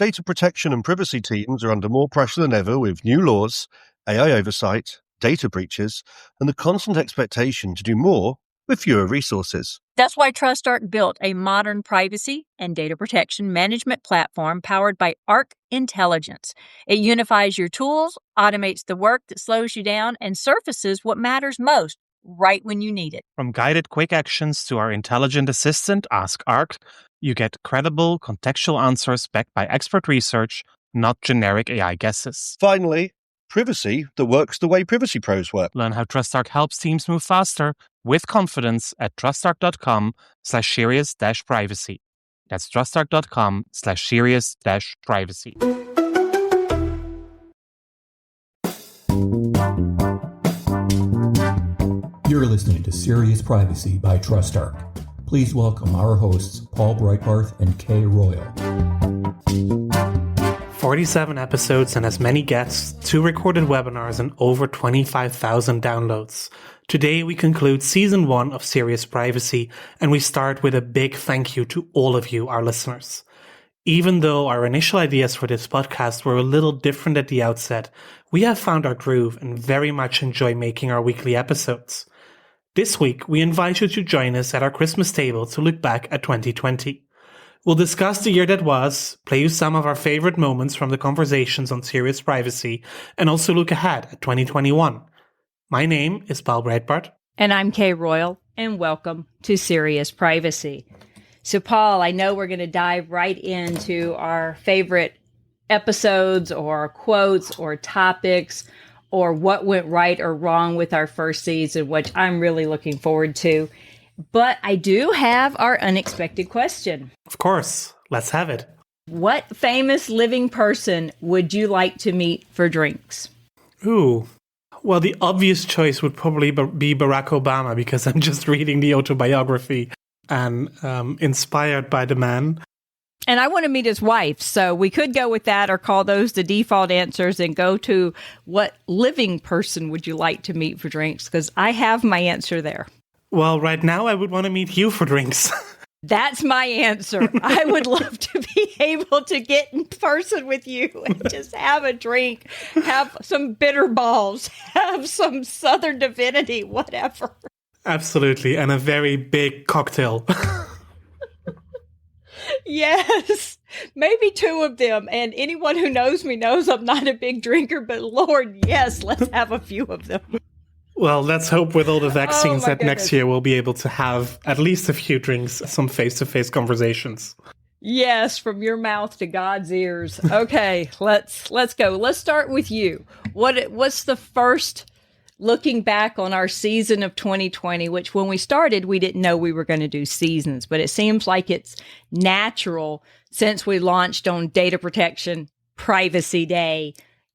Data protection and privacy teams are under more pressure than ever with new laws, AI oversight, data breaches, and the constant expectation to do more with fewer resources. That's why TrustArc built a modern privacy and data protection management platform powered by Arc Intelligence. It unifies your tools, automates the work that slows you down, and surfaces what matters most right when you need it. From guided quick actions to our intelligent assistant, Ask Arc, you get credible, contextual answers backed by expert research, not generic AI guesses. Finally, privacy that works the way privacy pros work. Learn how TrustArc helps teams move faster with confidence at trustarc.com/serious-privacy. That's trustarc.com/serious-privacy. You're listening to Serious Privacy by TrustArc. Please welcome our hosts, Paul Breitbarth and Kay Royal. 47 episodes and as many guests, 2 recorded webinars, and over 25,000 downloads. Today we conclude Season 1 of Serious Privacy, and we start with a big thank you to all of you, our listeners. Even though our initial ideas for this podcast were a little different at the outset, we have found our groove and very much enjoy making our weekly episodes. This week, we invite you to join us at our Christmas table to look back at 2020. We'll discuss the year that was, play you some of our favorite moments from the conversations on Serious Privacy, and also look ahead at 2021. My name is Paul Breitbarth. And I'm Kay Royal, and welcome to Serious Privacy. So, Paul, I know we're going to dive right into our favorite episodes or quotes or topics or what went right or wrong with our first season, which I'm really looking forward to. But I do have our unexpected question. Of course, let's have it. What famous living person would you like to meet for drinks? Ooh. Well, the obvious choice would probably be Barack Obama, because I'm just reading the autobiography and inspired by the man. And I want to meet his wife, so we could go with that or call those the default answers and go to what living person would you like to meet for drinks, because I have my answer there. Well, right now I would want to meet you for drinks. That's my answer. I would love to be able to get in person with you and just have a drink, have some bitter balls, have some Southern Divinity, whatever. Absolutely, and a very big cocktail. Yes, maybe 2 of them. And anyone who knows me knows I'm not a big drinker, but Lord, yes, let's have a few of them. Well, let's hope with all the vaccines that goodness. next year we'll be able to have at least a few drinks, some face-to-face conversations. Yes, from your mouth to God's ears. Okay, let's go. Let's start with you. What's the first, looking back on our season of 2020, which when we started, we didn't know we were going to do seasons, but it seems like it's natural since we launched on Data Protection Privacy Day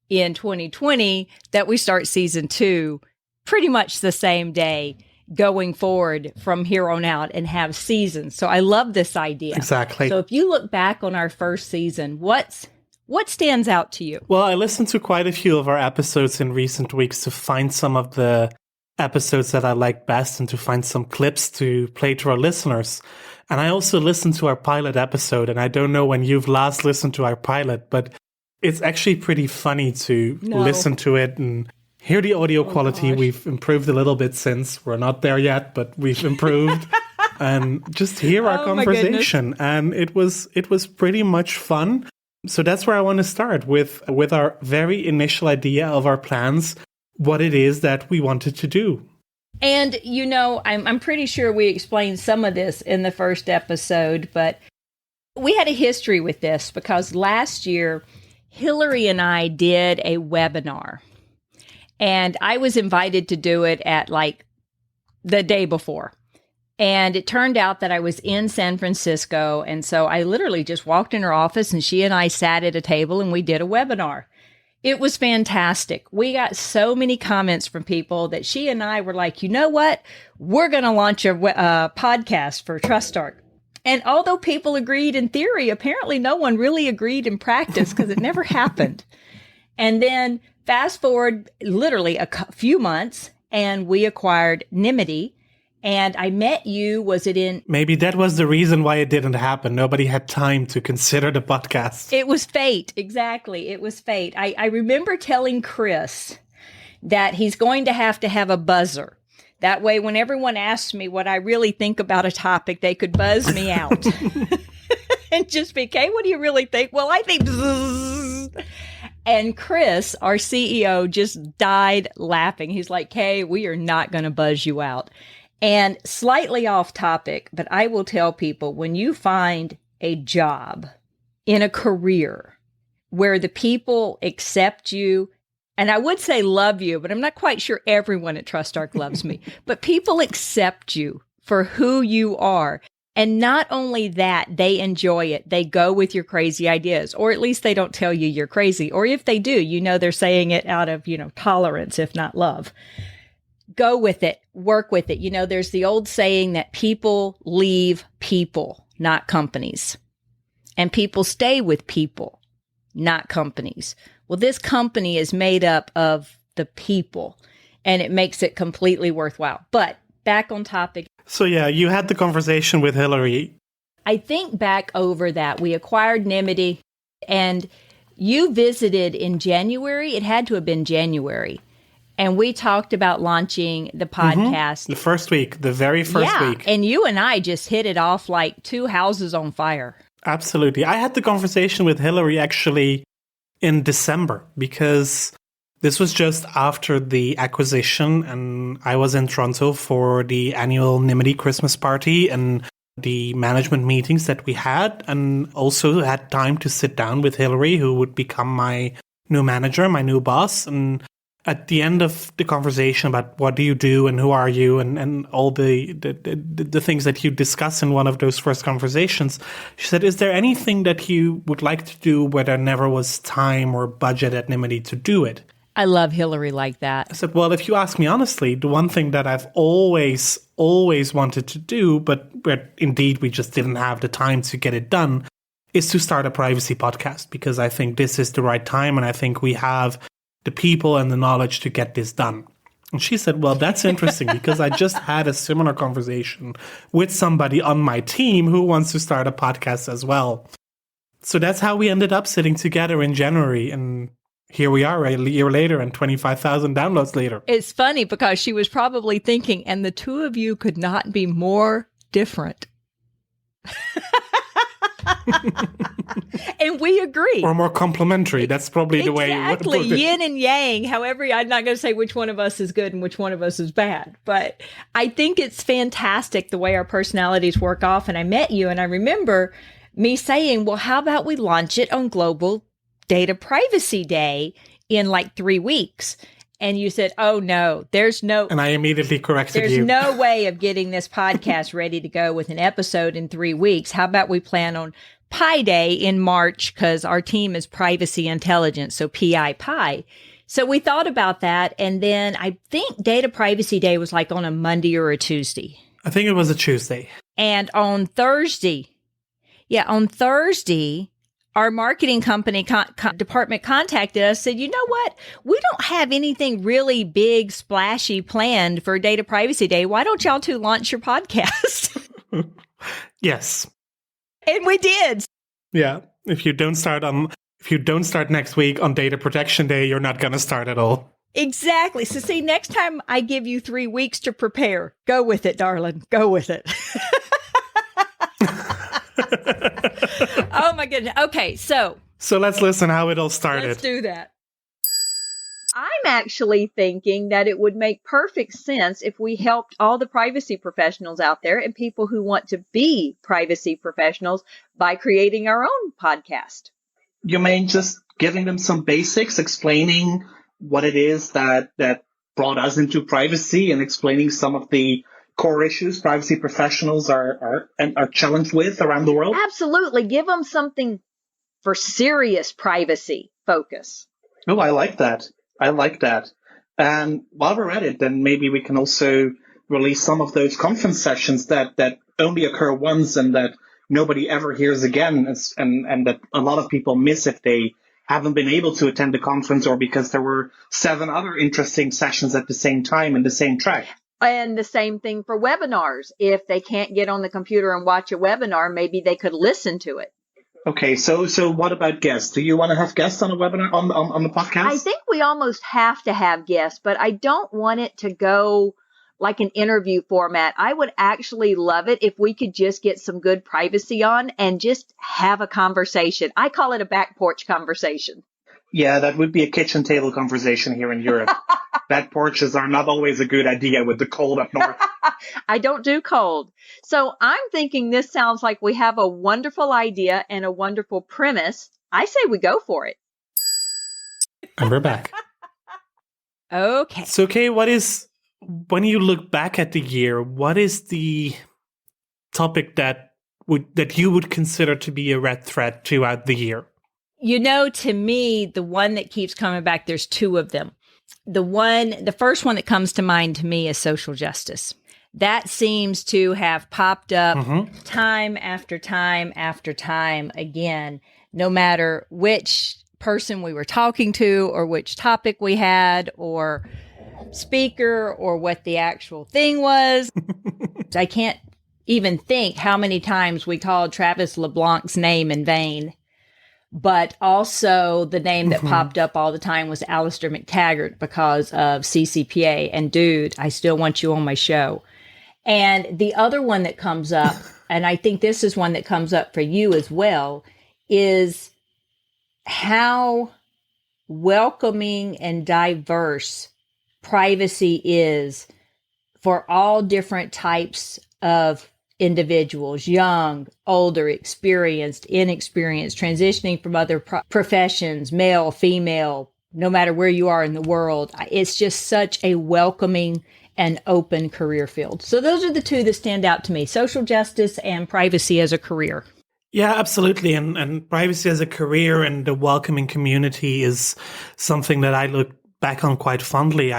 in 2020 that we start season 2 pretty much the same day going forward from here on out and have seasons. So I love this idea. Exactly. So if you look back on our first season, what stands out to you? Well, I listened to quite a few of our episodes in recent weeks to find some of the episodes that I like best and to find some clips to play to our listeners. And I also listened to our pilot episode, and I don't know when you've last listened to our pilot, but it's actually pretty funny to listen to it and hear the audio quality. Gosh. We've improved a little bit since. We're not there yet, but we've improved. And just hear our conversation. And it was pretty much fun. So that's where I want to start with our very initial idea of our plans, what it is that we wanted to do. And, I'm pretty sure we explained some of this in the first episode, but we had a history with this because last year, Hillary and I did a webinar. And I was invited to do it at the day before. And it turned out that I was in San Francisco. And so I literally just walked in her office and she and I sat at a table and we did a webinar. It was fantastic. We got so many comments from people that she and I were like, you know what? We're going to launch a podcast for TrustArc. And although people agreed in theory, apparently no one really agreed in practice because it never happened. And then fast forward literally a few months and we acquired Nimity. And I met you, was it in... Maybe that was the reason why it didn't happen. Nobody had time to consider the podcast. It was fate. Exactly. It was fate. I remember telling Chris that he's going to have a buzzer. That way, when everyone asks me what I really think about a topic, they could buzz me out. And just be, okay, what do you really think? Well, I think... And Chris, our CEO, just died laughing. He's like, Kay, we are not going to buzz you out. And slightly off topic, but I will tell people, when you find a job in a career where the people accept you, and I would say love you, but I'm not quite sure everyone at TrustArc loves me, but people accept you for who you are. And not only that, they enjoy it. They go with your crazy ideas, or at least they don't tell you you're crazy. Or if they do, they're saying it out of, tolerance, if not love. Go with it. Work with it. There's the old saying that people leave people, not companies. And people stay with people, not companies. Well, this company is made up of the people, and it makes it completely worthwhile. But back on topic. So yeah, you had the conversation with Hillary. I think back over that. We acquired Nimity, and you visited in January. It had to have been January. And we talked about launching the podcast. The first week, the very first week. And you and I just hit it off like two houses on fire. Absolutely. I had the conversation with Hillary actually in December, because this was just after the acquisition, and I was in Toronto for the annual Nimity Christmas party and the management meetings that we had, and also had time to sit down with Hillary, who would become my new manager, my new boss. And at the end of the conversation about what do you do and who are you and all the things that you discuss in one of those first conversations, she said, is there anything that you would like to do where there never was time or budget at Nimity to do it? I love Hillary like that. I said, well, if you ask me honestly, the one thing that I've always wanted to do, but where indeed we just didn't have the time to get it done, is to start a privacy podcast, because I think this is the right time, and I think we have the people and the knowledge to get this done. And she said, well, that's interesting, because I just had a similar conversation with somebody on my team who wants to start a podcast as well. So that's how we ended up sitting together in January, and here we are a year later and 25,000 downloads later. It's funny because she was probably thinking, and the two of you could not be more different. And we agree. Or more complementary. That's probably the way you would put it. Exactly. Yin and yang. However, I'm not going to say which one of us is good and which one of us is bad. But I think it's fantastic the way our personalities work off. And I met you, and I remember me saying, well, how about we launch it on Global Data Privacy Day in like 3 weeks? And you said, oh, no, there's no... And I immediately corrected there's you. There's no way of getting this podcast ready to go with an episode in 3 weeks. How about we plan on Pi Day in March, because our team is Privacy Intelligence, so Pi. So we thought about that, and then I think Data Privacy Day was like on a Monday or a Tuesday. I think it was a Tuesday. And on Thursday, our marketing company department contacted us, said, you know what? We don't have anything really big, splashy planned for Data Privacy Day. Why don't y'all two launch your podcast? Yes. And we did. Yeah. If you don't start next week on Data Protection Day, you're not going to start at all. Exactly. So see, next time I give you 3 weeks to prepare, go with it, darling. Go with it. Oh my goodness. Okay, so let's listen how it all started. Let's do that. I'm actually thinking that it would make perfect sense if we helped all the privacy professionals out there and people who want to be privacy professionals by creating our own podcast. You mean just giving them some basics, explaining what it is that brought us into privacy, and explaining some of the core issues privacy professionals are challenged with around the world? Absolutely. Give them something for serious privacy focus. Oh, I like that. And while we're at it, then maybe we can also release some of those conference sessions that only occur once and that nobody ever hears again, and that a lot of people miss if they haven't been able to attend the conference, or because there were 7 other interesting sessions at the same time in the same track. And the same thing for webinars. If they can't get on the computer and watch a webinar, maybe they could listen to it. Okay, so what about guests? Do you want to have guests on a webinar on the podcast? I think we almost have to have guests, but I don't want it to go like an interview format. I would actually love it if we could just get some good privacy on and just have a conversation. I call it a back porch conversation. Yeah, that would be a kitchen table conversation here in Europe. Back porches are not always a good idea with the cold up north. I don't do cold. So I'm thinking this sounds like we have a wonderful idea and a wonderful premise. I say we go for it. And we're back. Okay. So, Kay, when you look back at the year, what is the topic that you would consider to be a red thread throughout the year? You know, to me, the one that keeps coming back, there's two of them. The first one that comes to mind to me is social justice. That seems to have popped up time after time after time again, no matter which person we were talking to or which topic we had or speaker or what the actual thing was. I can't even think how many times we called Travis LeBlanc's name in vain. But also the name that popped up all the time was Alistair McTaggart because of CCPA. And dude, I still want you on my show. And the other one that comes up, and I think this is one that comes up for you as well, is how welcoming and diverse privacy is for all different types of individuals, young, older, experienced, inexperienced, transitioning from other professions, male, female, no matter where you are in the world. It's just such a welcoming and open career field. So those are the two that stand out to me, social justice and privacy as a career. Yeah, absolutely. And privacy as a career and the welcoming community is something that I look back on quite fondly.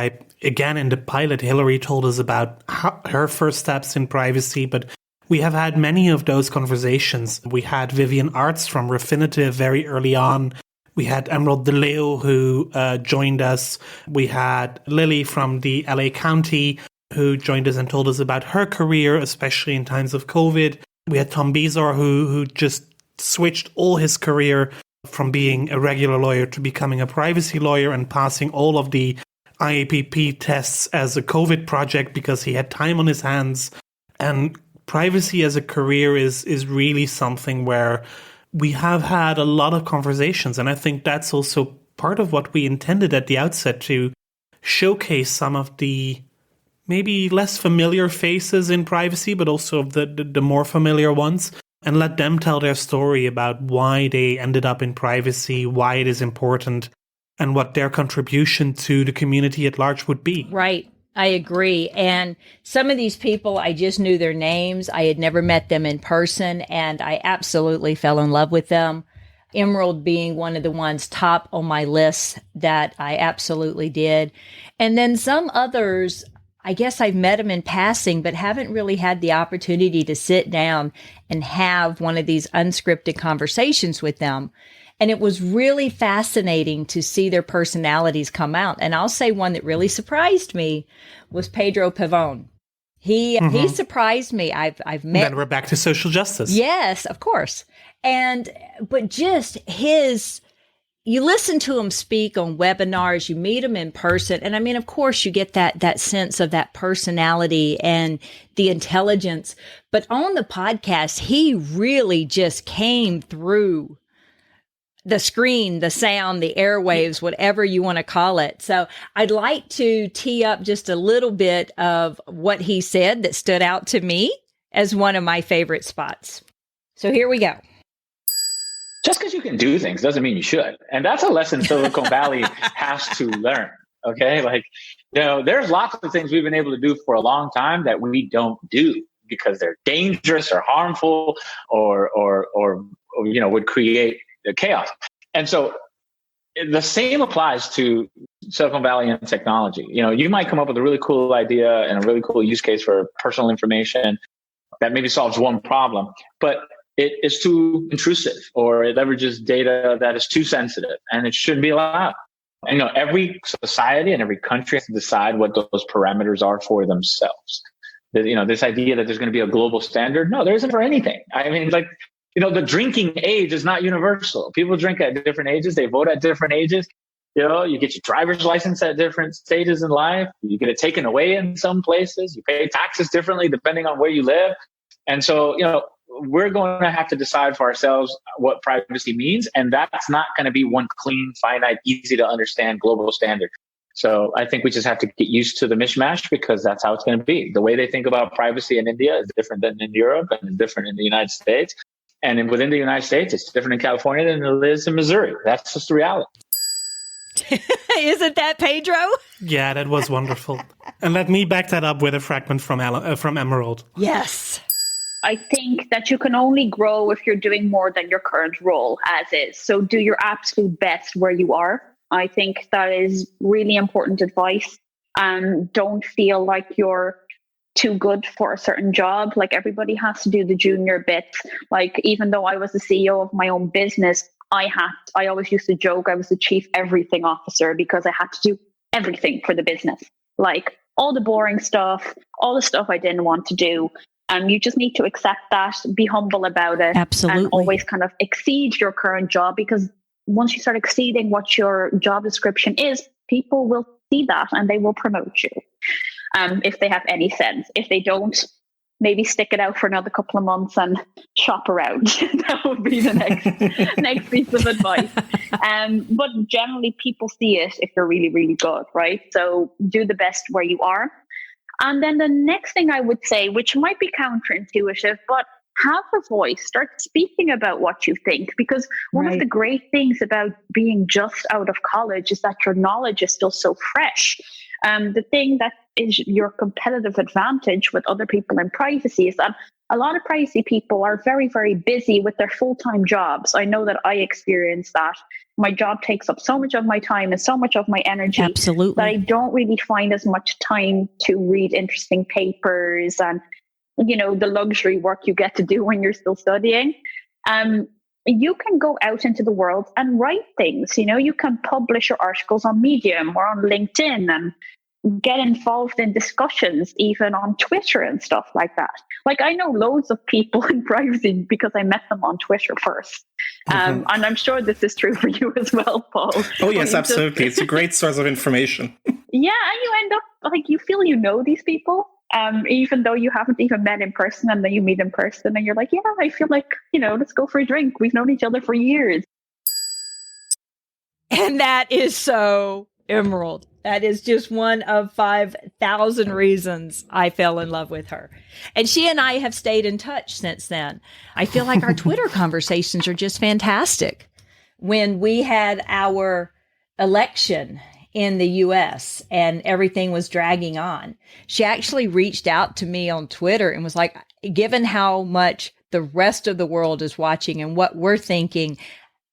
Again, in the pilot, Hillary told us about her first steps in privacy, but we have had many of those conversations. We had Vivian Arts from Refinitiv very early on. We had Emerald DeLeo, who joined us. We had Lily from the LA County, who joined us and told us about her career, especially in times of COVID. We had Tom Bezor, who just switched all his career from being a regular lawyer to becoming a privacy lawyer and passing all of the IAPP tests as a COVID project because he had time on his hands. And privacy as a career is really something where we have had a lot of conversations. And I think that's also part of what we intended at the outset, to showcase some of the maybe less familiar faces in privacy, but also the more familiar ones, and let them tell their story about why they ended up in privacy, why it is important, and what their contribution to the community at large would be. Right. I agree. And some of these people, I just knew their names. I had never met them in person, and I absolutely fell in love with them. Emerald being one of the ones top on my list that I absolutely did. And then some others, I guess I've met them in passing, but haven't really had the opportunity to sit down and have one of these unscripted conversations with them. And it was really fascinating to see their personalities come out. And I'll say one that really surprised me was Pedro Pavón. He surprised me. I've met. Then we're back to social justice. Yes, of course. But just you listen to him speak on webinars, you meet him in person. And I mean, of course, you get that sense of that personality and the intelligence. But on the podcast, he really just came through the screen, the sound, the airwaves, whatever you want to call it. So I'd like to tee up just a little bit of what he said that stood out to me as one of my favorite spots. So here we go. Just because you can do things doesn't mean you should. And that's a lesson Silicon Valley has to learn. Okay. There's lots of things we've been able to do for a long time that we don't do because they're dangerous or harmful or would create chaos. And so the same applies to Silicon Valley and technology. You might come up with a really cool idea and a really cool use case for personal information that maybe solves one problem, but it is too intrusive or it leverages data that is too sensitive and it shouldn't be allowed. And, every society and every country has to decide what those parameters are for themselves. This idea that there's going to be a global standard, no, there isn't for anything. I mean, the drinking age is not universal. People drink at different ages. They vote at different ages. You get your driver's license at different stages in life. You get it taken away in some places. You pay taxes differently depending on where you live. And so, we're going to have to decide for ourselves what privacy means. And that's not going to be one clean, finite, easy to understand global standard. So I think we just have to get used to the mishmash, because that's how it's going to be. The way they think about privacy in India is different than in Europe, and it's different in the United States. And within the United States, it's different in California than it is in Missouri. That's just the reality. Isn't that Pedro? Yeah, that was wonderful. And let me back that up with a fragment from Emerald. Yes. I think that you can only grow if you're doing more than your current role as is. So do your absolute best where you are. I think that is really important advice. Don't feel like you're too good for a certain job. Like, everybody has to do the junior bits. Like, even though I was the CEO of my own business, I always used to joke I was the chief everything officer, because I had to do everything for the business. Like, all the boring stuff, all the stuff I didn't want to do. You just need to accept that, be humble about it. Absolutely. And always kind of exceed your current job, because once you start exceeding what your job description is, people will see that and they will promote you. If they have any sense. If they don't, maybe stick it out for another couple of months and shop around. That would be the next piece of advice. But generally, people see it if you're really, really good, right? So do the best where you are. And then the next thing I would say, which might be counterintuitive, but have a voice, start speaking about what you think. Because one of the great things about being just out of college is that your knowledge is still so fresh. The thing that is your competitive advantage with other people in privacy is that a lot of privacy people are very, very busy with their full-time jobs. I know that I experienced that. My job takes up so much of my time and so much of my energy. Absolutely. That I don't really find as much time to read interesting papers and, the luxury work you get to do when you're still studying. You can go out into the world and write things. You can publish your articles on Medium or on LinkedIn and get involved in discussions, even on Twitter and stuff like that. Like, I know loads of people in privacy because I met them on Twitter first. And I'm sure this is true for you as well, Paul. Oh, yes, absolutely. It's a great source of information. Yeah, and you end up, you feel these people, even though you haven't even met in person, and then you meet in person and you're like, yeah, I feel like, let's go for a drink. We've known each other for years. And that is so Emerald. That is just one of 5,000 reasons I fell in love with her. And she and I have stayed in touch since then. I feel like our Twitter conversations are just fantastic. When we had our election in the US and everything was dragging on, she actually reached out to me on Twitter and was like, given how much the rest of the world is watching and what we're thinking,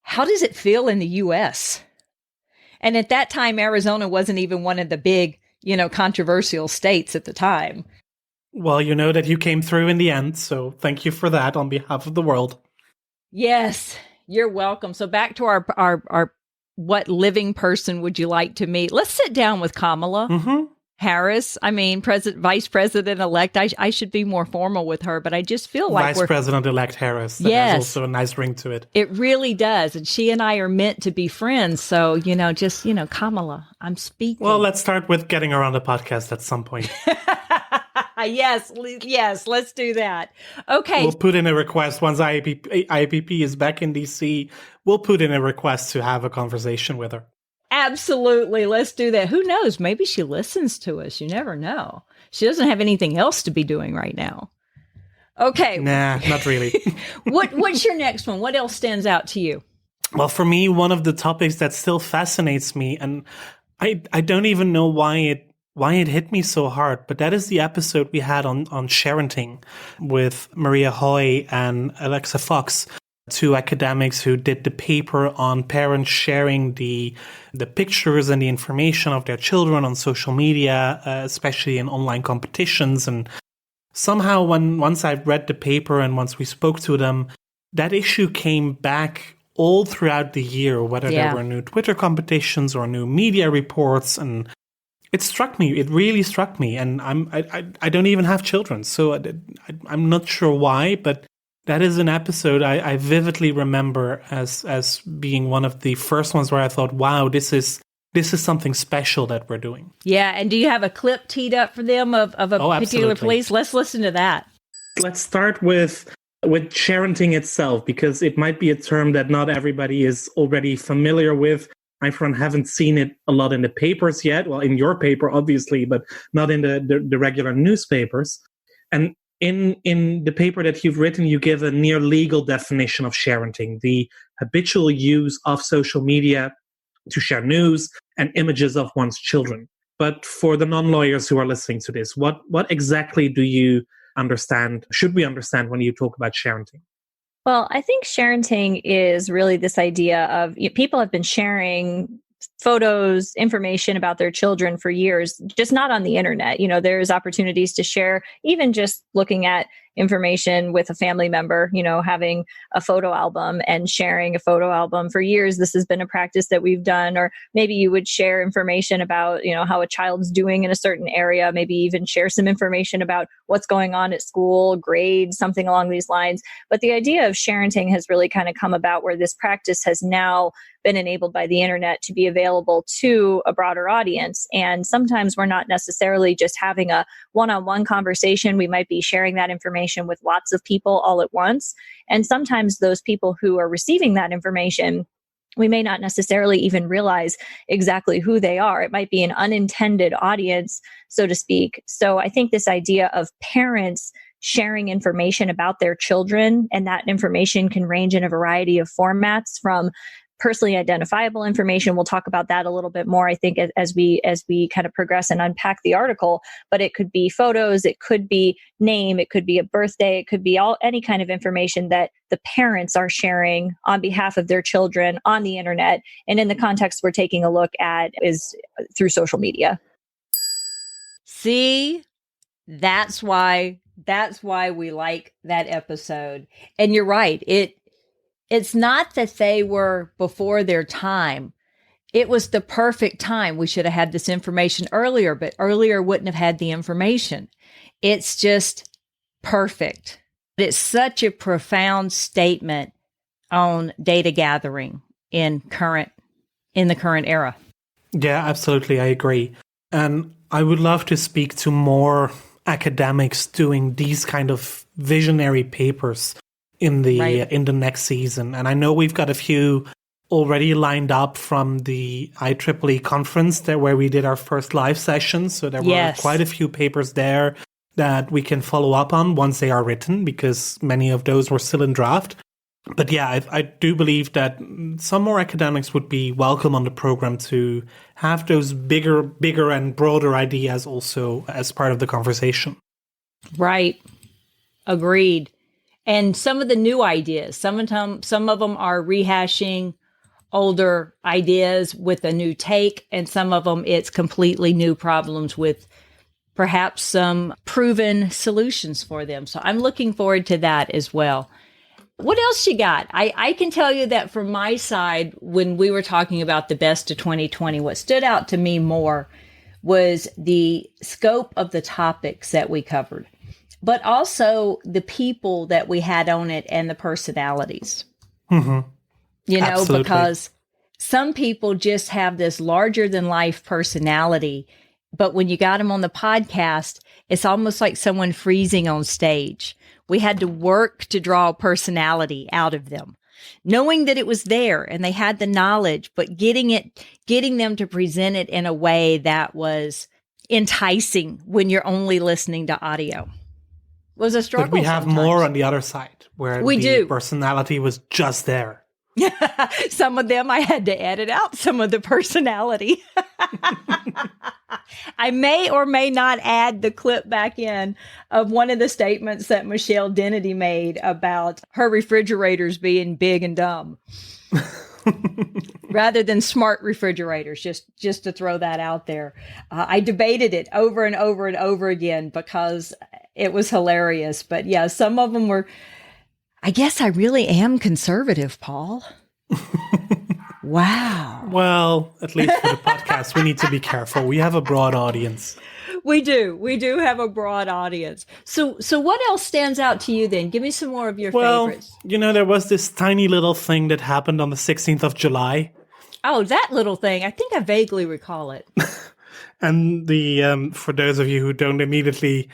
how does it feel in the US? And at that time, Arizona wasn't even one of the big, controversial states at the time. Well, you know that you came through in the end, so thank you for that on behalf of the world. Yes, you're welcome. So back to our what living person would you like to meet? Let's sit down with Kamala Harris. I mean, Vice President-elect. I should be more formal with her, but I just feel like Vice President-elect Harris. That has also a nice ring to it. It really does. And she and I are meant to be friends. So, Kamala, I'm speaking. Well, let's start with getting her on the podcast at some point. Yes, let's do that. Okay. We'll put in a request once IAPP is back in DC. We'll put in a request to have a conversation with her. Absolutely. Let's do that. Who knows? Maybe she listens to us. You never know. She doesn't have anything else to be doing right now. Okay. Nah, not really. What's your next one? What else stands out to you? Well, for me, one of the topics that still fascinates me, and I don't even know why it hit me so hard, but that is the episode we had on sharenting with Maria Hoy and Alexa Fox, two academics who did the paper on parents sharing the pictures and the information of their children on social media, especially in online competitions. And somehow once I read the paper and once we spoke to them, that issue came back all throughout the year, whether Yeah. there were new Twitter competitions or new media reports, and it struck me. It really struck me, and I don't even have children, so I'm not sure why, but that is an episode I vividly remember as being one of the first ones where I thought, wow, this is something special that we're doing. Yeah, and do you have a clip teed up for them of a particular absolutely. police? Let's listen to that. Let's start with sharenting itself, because it might be a term that not everybody is already familiar with. I, for one, haven't seen it a lot in the papers yet. Well, in your paper, obviously, but not in the regular newspapers. And in the paper that you've written, you give a near legal definition of sharenting, the habitual use of social media to share news and images of one's children. But for the non-lawyers who are listening to this, what exactly do you understand, should we understand when you talk about sharenting? Well, I think sharenting is really this idea of people have been sharing photos, information about their children for years, just not on the internet. There's opportunities to share, even just looking at information with a family member, having a photo album and sharing a photo album. For years, this has been a practice that we've done. Or maybe you would share information about, how a child's doing in a certain area, maybe even share some information about what's going on at school, grades, something along these lines. But the idea of sharenting has really kind of come about where this practice has now been enabled by the internet to be available to a broader audience. And sometimes we're not necessarily just having a one-on-one conversation. We might be sharing that information with lots of people all at once. And sometimes those people who are receiving that information, we may not necessarily even realize exactly who they are. It might be an unintended audience, so to speak. So I think this idea of parents sharing information about their children, and that information can range in a variety of formats, from personally identifiable information. We'll talk about that a little bit more, I think, as we kind of progress and unpack the article. But it could be photos, it could be name, it could be a birthday, it could be any kind of information that the parents are sharing on behalf of their children on the internet. And in the context we're taking a look at is through social media. See, that's why we like that episode. And you're right. It's not that they were before their time. It was the perfect time. We should have had this information earlier, but earlier wouldn't have had the information. It's just perfect. It's such a profound statement on data gathering in the current era. Yeah, absolutely. I agree. And I would love to speak to more academics doing these kind of visionary papers in the next season. And I know we've got a few already lined up from the IEEE conference where we did our first live session. So there were quite a few papers there that we can follow up on once they are written, because many of those were still in draft. But yeah, I do believe that some more academics would be welcome on the program to have those bigger and broader ideas also as part of the conversation. Right. Agreed. And some of the new ideas, some of them are rehashing older ideas with a new take, and some of them it's completely new problems with perhaps some proven solutions for them. So I'm looking forward to that as well. What else you got? I can tell you that from my side, when we were talking about the best of 2020, what stood out to me more was the scope of the topics that we covered, but also the people that we had on it and the personalities. Mm-hmm. Absolutely. Because some people just have this larger than life personality, but when you got them on the podcast, it's almost like someone freezing on stage. We had to work to draw personality out of them, knowing that it was there and they had the knowledge, but getting them to present it in a way that was enticing when you're only listening to audio. Was a struggle. But we have sometimes. More on the other side, where the personality was just there. Some of them I had to edit out some of the personality. I may or may not add the clip back in of one of the statements that Michelle Dennedy made about her refrigerators being big and dumb. Rather than smart refrigerators, just to throw that out there. I debated it over and over and over again because it was hilarious. But yeah, some of them were, I guess I really am conservative, Paul. Wow. Well, at least for the podcast, we need to be careful. We have a broad audience. We do. We do have a broad audience. So what else stands out to you then? Give me some more of your favorites. There was this tiny little thing that happened on the 16th of July. Oh, that little thing. I think I vaguely recall it. And for those of you who don't immediately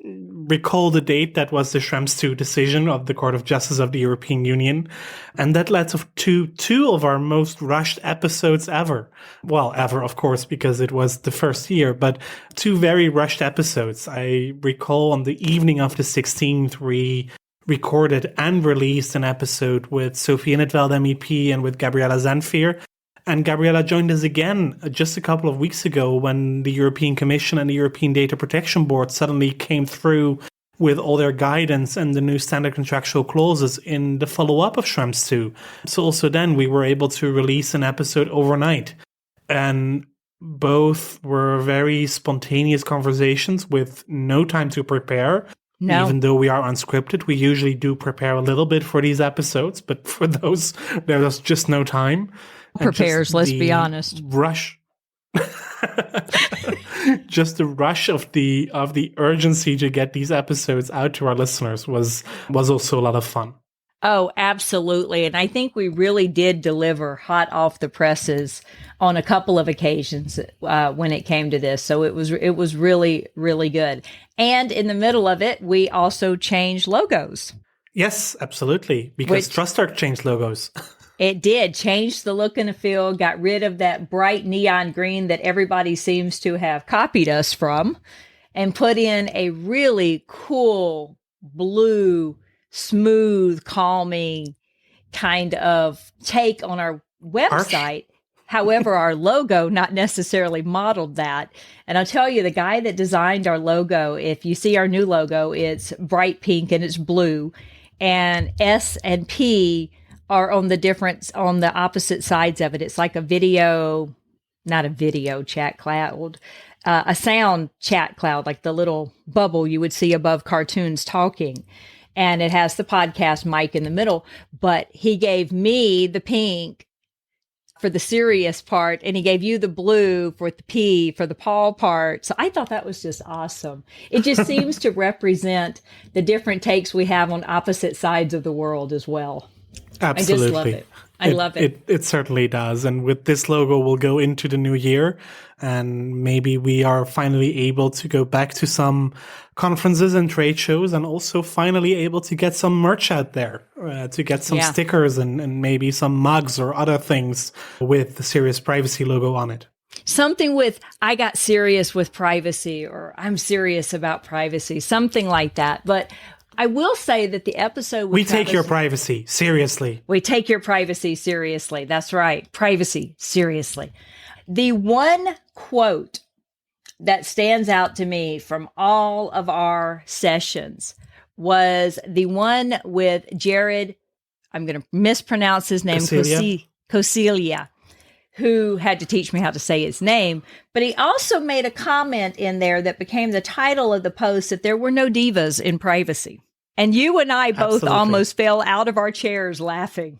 recall the date, that was the Schrems II decision of the Court of Justice of the European Union. And that led to two of our most rushed episodes ever. Well, ever, of course, because it was the first year, but two very rushed episodes. I recall on the evening of the 16th, we recorded and released an episode with Sophie Innetveld MEP and with Gabriela Zanfir. And Gabriela joined us again just a couple of weeks ago when the European Commission and the European Data Protection Board suddenly came through with all their guidance and the new standard contractual clauses in the follow-up of Schrems II. So also then we were able to release an episode overnight. And both were very spontaneous conversations with no time to prepare. No. Even though we are unscripted, we usually do prepare a little bit for these episodes, but for those, there was just no time. Prepares, let's be honest. Rush. Just the rush of the urgency to get these episodes out to our listeners was also a lot of fun. Oh, absolutely. And I think we really did deliver hot off the presses on a couple of occasions when it came to this. So it was really, really good. And in the middle of it, we also changed logos. Yes, absolutely. Because TrustArc changed logos. It did change the look and the feel, got rid of that bright neon green that everybody seems to have copied us from, and put in a really cool blue, smooth, calming kind of take on our website. However, our logo not necessarily modeled that. And I'll tell you, the guy that designed our logo, if you see our new logo, it's bright pink and it's blue, and S and P are on the opposite sides of it. It's like not a video chat cloud, a sound chat cloud, like the little bubble you would see above cartoons talking. And it has the podcast mic in the middle, but he gave me the pink for the serious part, and he gave you the blue for the P for the Paul part. So I thought that was just awesome. It just seems to represent the different takes we have on opposite sides of the world as well. Absolutely. I just love it. I love it. It certainly does. And with this logo, we'll go into the new year, and maybe we are finally able to go back to some conferences and trade shows, and also finally able to get some merch out there, to get some stickers and maybe some mugs or other things with the Serious Privacy logo on it. Something with, I got serious with privacy, or I'm serious about privacy, something like that. But I will say that the episode with We take your privacy seriously. We take your privacy seriously. That's right. Privacy seriously. The one quote that stands out to me from all of our sessions was the one with Jared, I'm going to mispronounce his name, Kosilia, who had to teach me how to say his name. But he also made a comment in there that became the title of the post, that there were no divas in privacy. And you and I both almost fell out of our chairs laughing.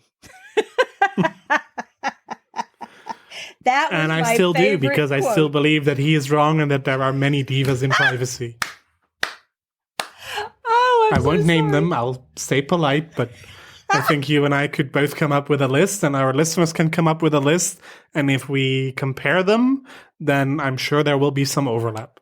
That was and I still do, because quote. I still believe that he is wrong and that there are many divas in privacy. I won't name them. I'll stay polite, but I think you and I could both come up with a list, and our listeners can come up with a list. And if we compare them, then I'm sure there will be some overlap.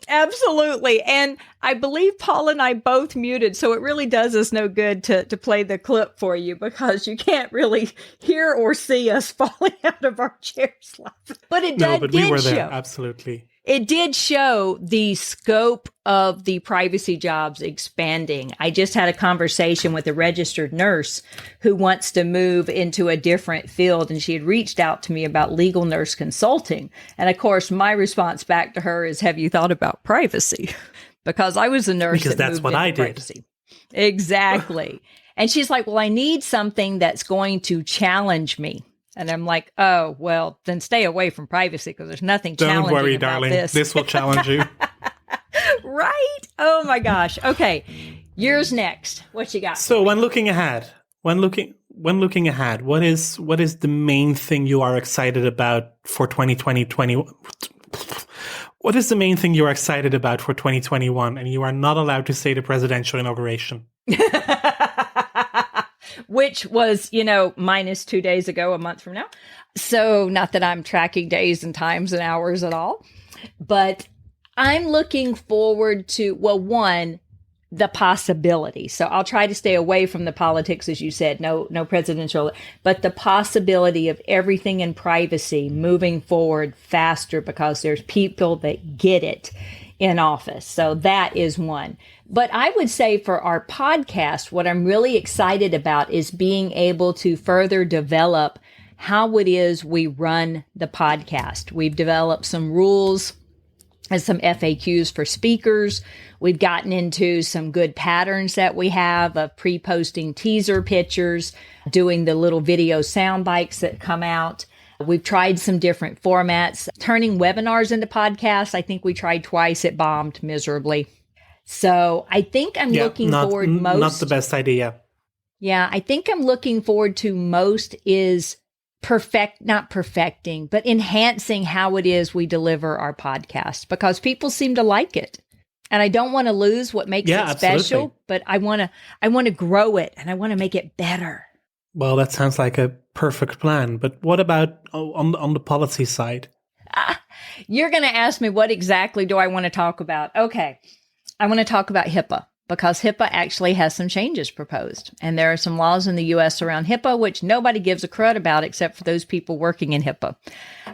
Absolutely. And I believe Paul and I both muted, so it really does us no good to play the clip for you, because you can't really hear or see us falling out of our chairs laughing. But it did we were show. There, absolutely. It did show the scope of the privacy jobs expanding. I just had a conversation with a registered nurse who wants to move into a different field, and she had reached out to me about legal nurse consulting. And of course, my response back to her is, have you thought about privacy? Because I was a nurse. Because that's what I did. Privacy. Exactly. And she's like, well, I need something that's going to challenge me. And I'm like, oh, well, then stay away from privacy, because there's nothing challenging about this. Don't worry, darling. This will challenge you. Right? Oh, my gosh. Okay. Yours next. What you got? So when looking ahead, when looking ahead, what is the main thing you are excited about for 2020? What is the main thing you are excited about for 2021? And you are not allowed to say the presidential inauguration. Which was, minus 2 days ago, a month from now. So not that I'm tracking days and times and hours at all, but I'm looking forward to, one, the possibility. So I'll try to stay away from the politics, as you said, no presidential, but the possibility of everything in privacy moving forward faster because there's people that get it in office. So that is one. But I would say for our podcast, what I'm really excited about is being able to further develop how it is we run the podcast. We've developed some rules and some FAQs for speakers. We've gotten into some good patterns that we have of pre-posting teaser pictures, doing the little video sound bites that come out. We've tried some different formats, turning webinars into podcasts. I think we tried twice. It bombed miserably. So I think I'm looking forward most. Not the best idea. Yeah, I think I'm looking forward to most is not perfecting, but enhancing how it is we deliver our podcast because people seem to like it. And I don't want to lose what makes it special, but I want to grow it and I want to make it better. Well, that sounds like a perfect plan. But what about on the policy side? You're going to ask me what exactly do I want to talk about? Okay. I want to talk about HIPAA because HIPAA actually has some changes proposed. And there are some laws in the U.S. around HIPAA, which nobody gives a crud about except for those people working in HIPAA.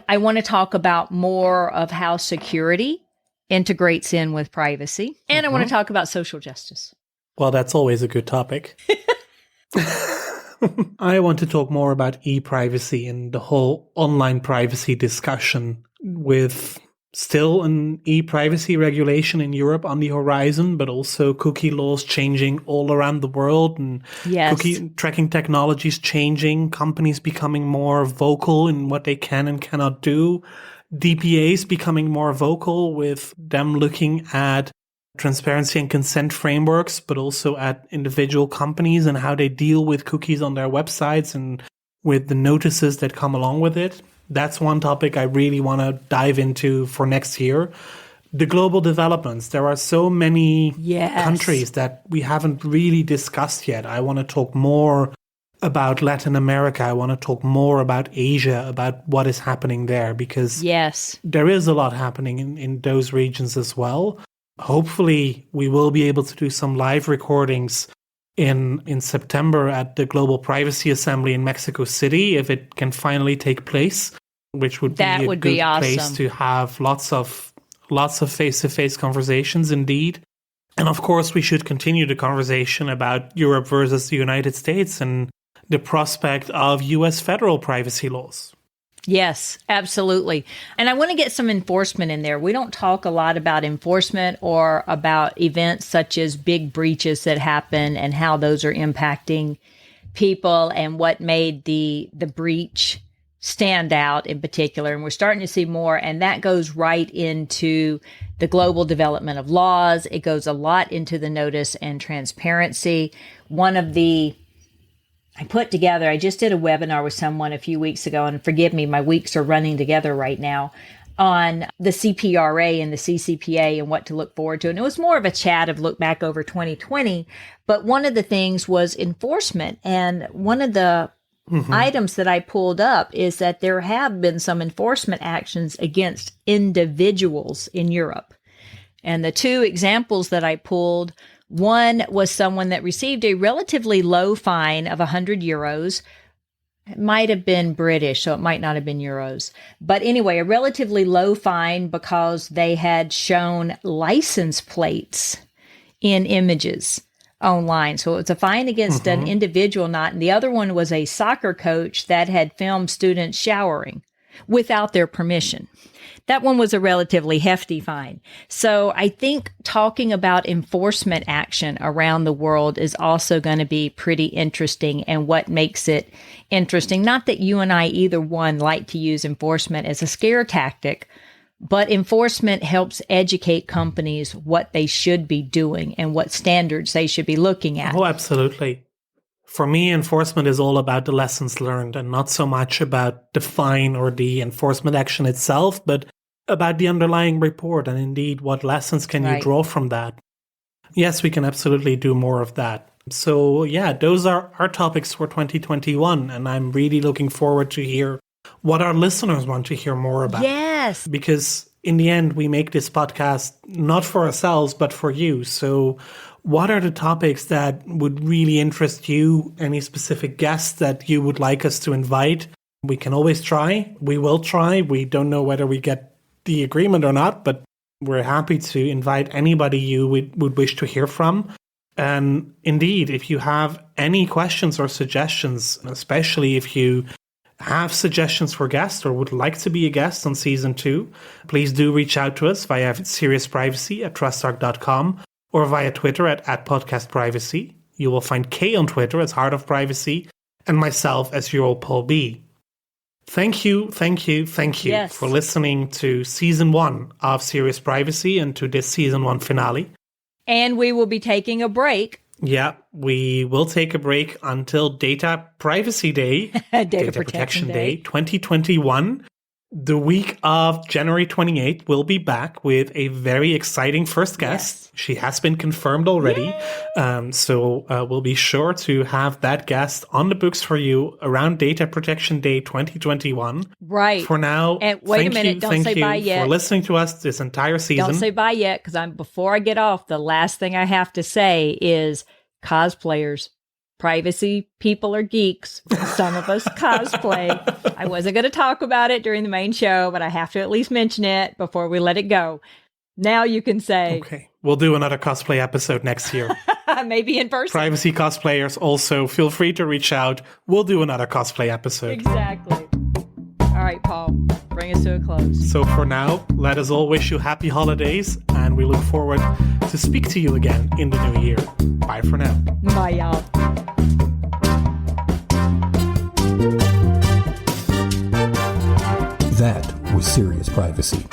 I want to talk about more of how security integrates in with privacy. And I want to talk about social justice. Well, that's always a good topic. I want to talk more about e-privacy and the whole online privacy discussion with still an e-privacy regulation in Europe on the horizon, but also cookie laws changing all around the world and cookie tracking technologies changing, companies becoming more vocal in what they can and cannot do, DPAs becoming more vocal with them looking at transparency and consent frameworks, but also at individual companies and how they deal with cookies on their websites and with the notices that come along with it. That's one topic I really want to dive into for next year. The global developments. There are so many countries that we haven't really discussed yet. I want to talk more about Latin America. I want to talk more about Asia, about what is happening there, because there is a lot happening in those regions as well. Hopefully, we will be able to do some live recordings in September at the Global Privacy Assembly in Mexico City, if it can finally take place, which would be a good place to have lots of face-to-face conversations indeed. And of course, we should continue the conversation about Europe versus the United States and the prospect of U.S. federal privacy laws. Yes, absolutely. And I want to get some enforcement in there. We don't talk a lot about enforcement or about events such as big breaches that happen and how those are impacting people and what made the breach stand out in particular. And we're starting to see more. And that goes right into the global development of laws. It goes a lot into the notice and transparency. I just did a webinar with someone a few weeks ago, and forgive me, my weeks are running together right now, on the CPRA and the CCPA and what to look forward to. And it was more of a chat of look back over 2020. But one of the things was enforcement. And one of the items that I pulled up is that there have been some enforcement actions against individuals in Europe. And the two examples that I pulled, one was someone that received a relatively low fine of 100 euros. It might have been British, so it might not have been euros. But anyway, a relatively low fine because they had shown license plates in images online. So it was a fine against an individual, and the other one was a soccer coach that had filmed students showering without their permission. That one was a relatively hefty fine. So I think talking about enforcement action around the world is also going to be pretty interesting, and what makes it interesting. Not that you and I, either one, like to use enforcement as a scare tactic, but enforcement helps educate companies what they should be doing and what standards they should be looking at. Oh, absolutely. For me, enforcement is all about the lessons learned and not so much about the fine or the enforcement action itself, but about the underlying report and indeed what lessons can you draw from that. Yes, we can absolutely do more of that. So yeah, those are our topics for 2021, and I'm really looking forward to hear what our listeners want to hear more about. Yes. Because in the end, we make this podcast not for ourselves, but for you. So what are the topics that would really interest you? Any specific guests that you would like us to invite? We can always try. We will try. We don't know whether we get the agreement or not, but we're happy to invite anybody you would wish to hear from. And indeed, if you have any questions or suggestions, especially if you have suggestions for guests or would like to be a guest on season 2, please do reach out to us via seriousprivacy@trustarc.com or via Twitter at podcastprivacy. You will find Kay on Twitter as Heart of Privacy and myself as your old Paul B. Thank you for listening to season 1 of Serious Privacy and to this season 1 finale. And we will be taking a break. Yeah, we will take a break until Data Privacy Day, Data Protection Day 2021. The week of January 28th, we'll be back with a very exciting first guest. Yes. She has been confirmed already. So we'll be sure to have that guest on the books for you around Data Protection Day 2021. Right. For now, and wait a minute, don't say bye yet. For listening to us this entire season. Don't say bye yet, because before I get off, the last thing I have to say is cosplayers. Privacy people are geeks. Some of us cosplay. I wasn't going to talk about it during the main show, but I have to at least mention it before we let it go. Now you can say. Okay. We'll do another cosplay episode next year. Maybe in person. Privacy cosplayers also feel free to reach out. We'll do another cosplay episode. Exactly. All right, Paul, bring us to a close. So for now, let us all wish you happy holidays, and we look forward to speak to you again in the new year. Bye for now. Bye, y'all. That was Serious Privacy.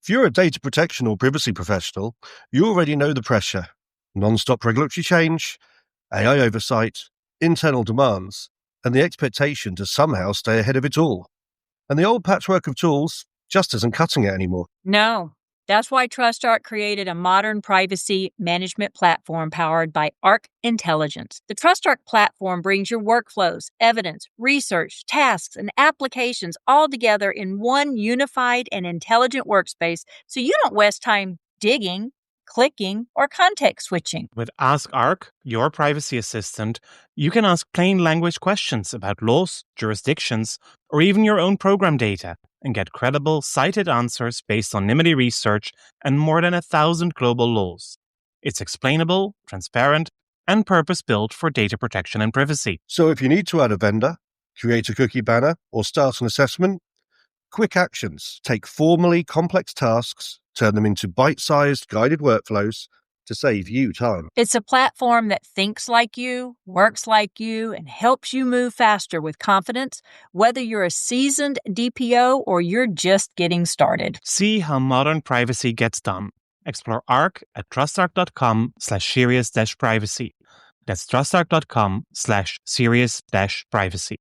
If you're a data protection or privacy professional, you already know the pressure. Non-stop regulatory change, AI oversight, internal demands, and the expectation to somehow stay ahead of it all. And the old patchwork of tools just isn't cutting it anymore. No. That's why TrustArc created a modern privacy management platform powered by Arc Intelligence. The TrustArc platform brings your workflows, evidence, research, tasks, and applications all together in one unified and intelligent workspace so you don't waste time digging, clicking, or context switching. With Ask Arc, your privacy assistant, you can ask plain language questions about laws, jurisdictions, or even your own program data, and get credible, cited answers based on NIMBY research and more than 1,000 global laws. It's explainable, transparent, and purpose-built for data protection and privacy. So if you need to add a vendor, create a cookie banner, or start an assessment, quick actions take formally complex tasks, turn them into bite-sized guided workflows to save you time. It's a platform that thinks like you, works like you, and helps you move faster with confidence, whether you're a seasoned DPO or you're just getting started. See how modern privacy gets done. Explore Arc at trustarc.com/serious-privacy. That's trustarc.com/serious-privacy.